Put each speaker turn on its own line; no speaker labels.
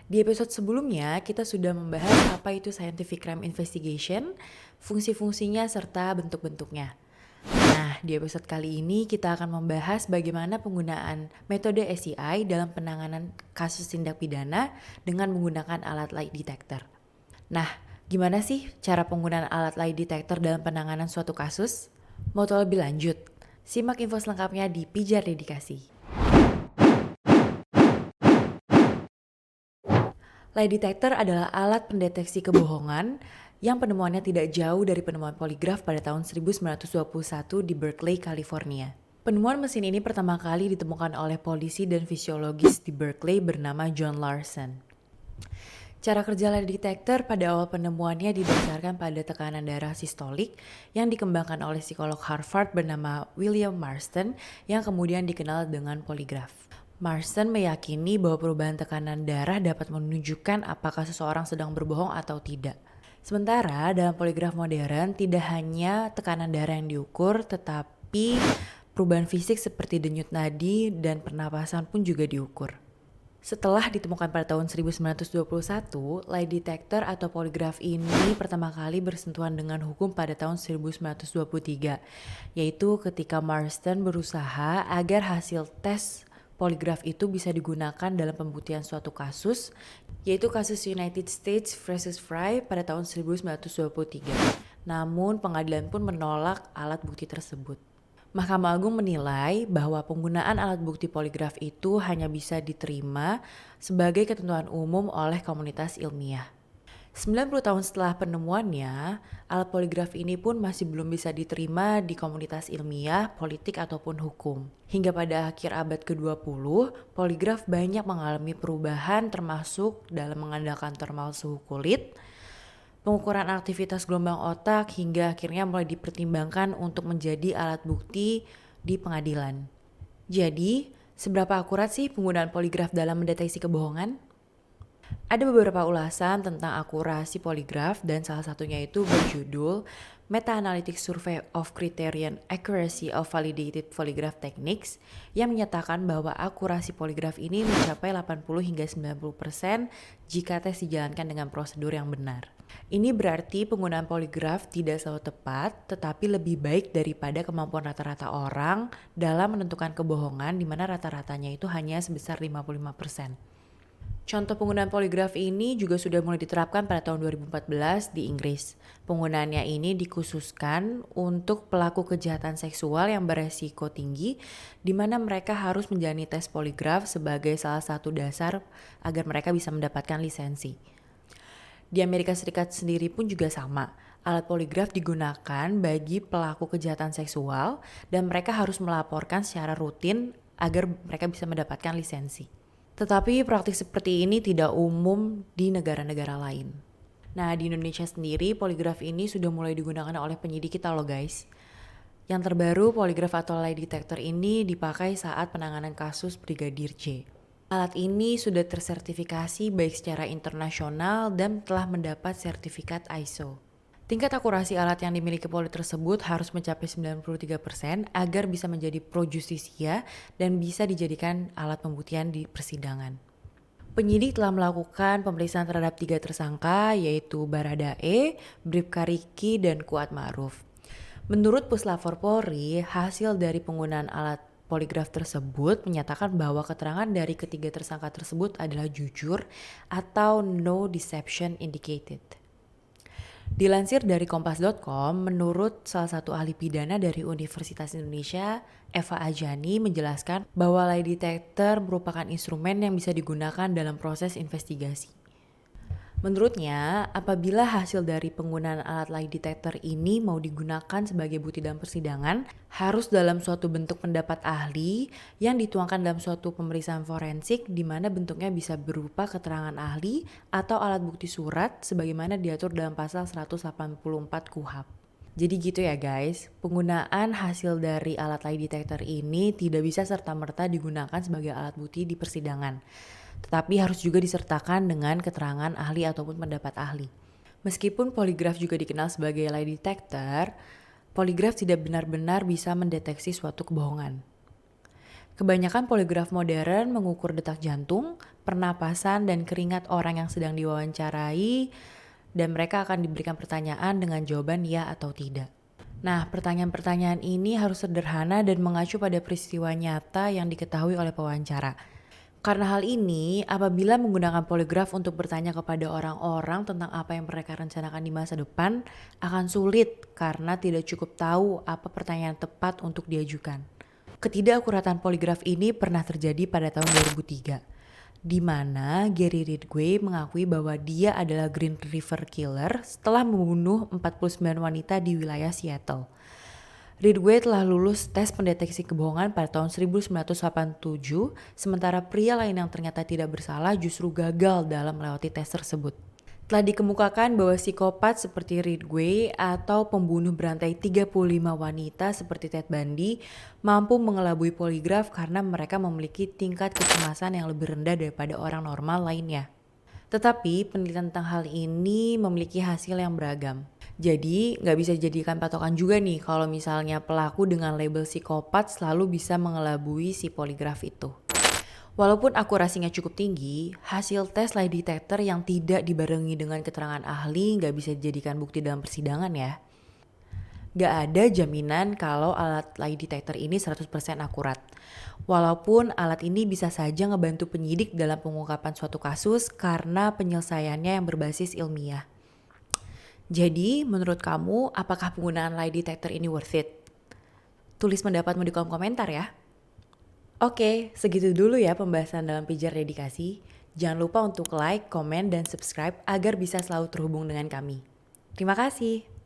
Di episode sebelumnya, kita sudah membahas apa itu scientific crime investigation, fungsi-fungsinya, serta bentuk-bentuknya. Nah, di episode kali ini kita akan membahas bagaimana penggunaan metode SCI dalam penanganan kasus tindak pidana dengan menggunakan alat lie detector. Nah, gimana sih cara penggunaan alat lie detector dalam penanganan suatu kasus? Mau tahu lebih lanjut? Simak info selengkapnya di Pijar Dedikasi. Lie detector adalah alat pendeteksi kebohongan yang penemuannya tidak jauh dari penemuan poligraf pada tahun 1921 di Berkeley, California. Penemuan mesin ini pertama kali ditemukan oleh polisi dan fisiologis di Berkeley bernama John Larson. Cara kerja lie detector pada awal penemuannya didasarkan pada tekanan darah sistolik yang dikembangkan oleh psikolog Harvard bernama William Marston yang kemudian dikenal dengan poligraf. Marston meyakini bahwa perubahan tekanan darah dapat menunjukkan apakah seseorang sedang berbohong atau tidak. Sementara dalam poligraf modern tidak hanya tekanan darah yang diukur, tetapi perubahan fisik seperti denyut nadi dan pernapasan pun juga diukur. Setelah ditemukan pada tahun 1921, lie detector atau poligraf ini pertama kali bersentuhan dengan hukum pada tahun 1923, yaitu ketika Marston berusaha agar hasil tes poligraf itu bisa digunakan dalam pembuktian suatu kasus, yaitu kasus United States versus Fry pada tahun 1923. Namun pengadilan pun menolak alat bukti tersebut. Mahkamah Agung menilai bahwa penggunaan alat bukti poligraf itu hanya bisa diterima sebagai ketentuan umum oleh komunitas ilmiah. 90 tahun setelah penemuannya, alat poligraf ini pun masih belum bisa diterima di komunitas ilmiah, politik, ataupun hukum. Hingga pada akhir abad ke-20, poligraf banyak mengalami perubahan termasuk dalam mengandalkan thermal suhu kulit, pengukuran aktivitas gelombang otak, hingga akhirnya mulai dipertimbangkan untuk menjadi alat bukti di pengadilan. Jadi, seberapa akurat sih penggunaan poligraf dalam mendeteksi kebohongan? Ada beberapa ulasan tentang akurasi poligraf dan salah satunya itu berjudul Meta-Analytic Survey of Criterion Accuracy of Validated Polygraph Techniques yang menyatakan bahwa akurasi poligraf ini mencapai 80 hingga 90% jika tes dijalankan dengan prosedur yang benar. Ini berarti penggunaan poligraf tidak selalu tepat, tetapi lebih baik daripada kemampuan rata-rata orang dalam menentukan kebohongan di mana rata-ratanya itu hanya sebesar 55%. Contoh penggunaan poligraf ini juga sudah mulai diterapkan pada tahun 2014 di Inggris. Penggunaannya ini dikhususkan untuk pelaku kejahatan seksual yang beresiko tinggi, di mana mereka harus menjalani tes poligraf sebagai salah satu dasar agar mereka bisa mendapatkan lisensi. Di Amerika Serikat sendiri pun juga sama. Alat poligraf digunakan bagi pelaku kejahatan seksual dan mereka harus melaporkan secara rutin agar mereka bisa mendapatkan lisensi. Tetapi praktik seperti ini tidak umum di negara-negara lain. Nah, di Indonesia sendiri poligraf ini sudah mulai digunakan oleh penyidik kita loh guys. Yang terbaru, poligraf atau lie detector ini dipakai saat penanganan kasus Brigadir J. Alat ini sudah tersertifikasi baik secara internasional dan telah mendapat sertifikat ISO. Tingkat akurasi alat yang dimiliki Polri tersebut harus mencapai 93% agar bisa menjadi pro justisia dan bisa dijadikan alat pembuktian di persidangan. Penyidik telah melakukan pemeriksaan terhadap 3 tersangka yaitu Baradae, Bribka Riki, dan Kuat Ma'ruf. Menurut Puslapor Polri, hasil dari penggunaan alat poligraf tersebut menyatakan bahwa keterangan dari ketiga tersangka tersebut adalah jujur atau no deception indicated. Dilansir dari kompas.com, menurut salah satu ahli pidana dari Universitas Indonesia, Eva Ajani menjelaskan bahwa lie detector merupakan instrumen yang bisa digunakan dalam proses investigasi. Menurutnya, apabila hasil dari penggunaan alat lie detector ini mau digunakan sebagai bukti dalam persidangan, harus dalam suatu bentuk pendapat ahli yang dituangkan dalam suatu pemeriksaan forensik di mana bentuknya bisa berupa keterangan ahli atau alat bukti surat sebagaimana diatur dalam pasal 184 KUHP. Jadi gitu ya guys, penggunaan hasil dari alat lie detector ini tidak bisa serta-merta digunakan sebagai alat bukti di persidangan. Tetapi harus juga disertakan dengan keterangan ahli ataupun pendapat ahli. Meskipun poligraf juga dikenal sebagai lie detector, poligraf tidak benar-benar bisa mendeteksi suatu kebohongan. Kebanyakan poligraf modern mengukur detak jantung, pernapasan dan keringat orang yang sedang diwawancarai, dan mereka akan diberikan pertanyaan dengan jawaban ya atau tidak. Nah, pertanyaan-pertanyaan ini harus sederhana dan mengacu pada peristiwa nyata yang diketahui oleh pewawancara. Karena hal ini, apabila menggunakan poligraf untuk bertanya kepada orang-orang tentang apa yang mereka rencanakan di masa depan, akan sulit karena tidak cukup tahu apa pertanyaan tepat untuk diajukan. Ketidakakuratan poligraf ini pernah terjadi pada tahun 2003, di mana Gary Ridgway mengakui bahwa dia adalah Green River Killer setelah membunuh 49 wanita di wilayah Seattle. Ridgway telah lulus tes pendeteksi kebohongan pada tahun 1987, sementara pria lain yang ternyata tidak bersalah justru gagal dalam melewati tes tersebut. Telah dikemukakan bahwa psikopat seperti Ridgway atau pembunuh berantai 35 wanita seperti Ted Bundy mampu mengelabui poligraf karena mereka memiliki tingkat kecemasan yang lebih rendah daripada orang normal lainnya. Tetapi penelitian tentang hal ini memiliki hasil yang beragam. Jadi nggak bisa dijadikan patokan juga nih kalau misalnya pelaku dengan label psikopat selalu bisa mengelabui si poligraf itu. Walaupun akurasinya cukup tinggi, hasil tes lie detector yang tidak dibarengi dengan keterangan ahli nggak bisa dijadikan bukti dalam persidangan ya. Gak ada jaminan kalau alat lie detector ini 100% akurat. Walaupun alat ini bisa saja ngebantu penyidik dalam pengungkapan suatu kasus karena penyelesaiannya yang berbasis ilmiah. Jadi, menurut kamu, apakah penggunaan lie detector ini worth it? Tulis pendapatmu di kolom komentar ya. Oke, segitu dulu ya pembahasan dalam Pijar Dedikasi. Jangan lupa untuk like, komen, dan subscribe agar bisa selalu terhubung dengan kami. Terima kasih.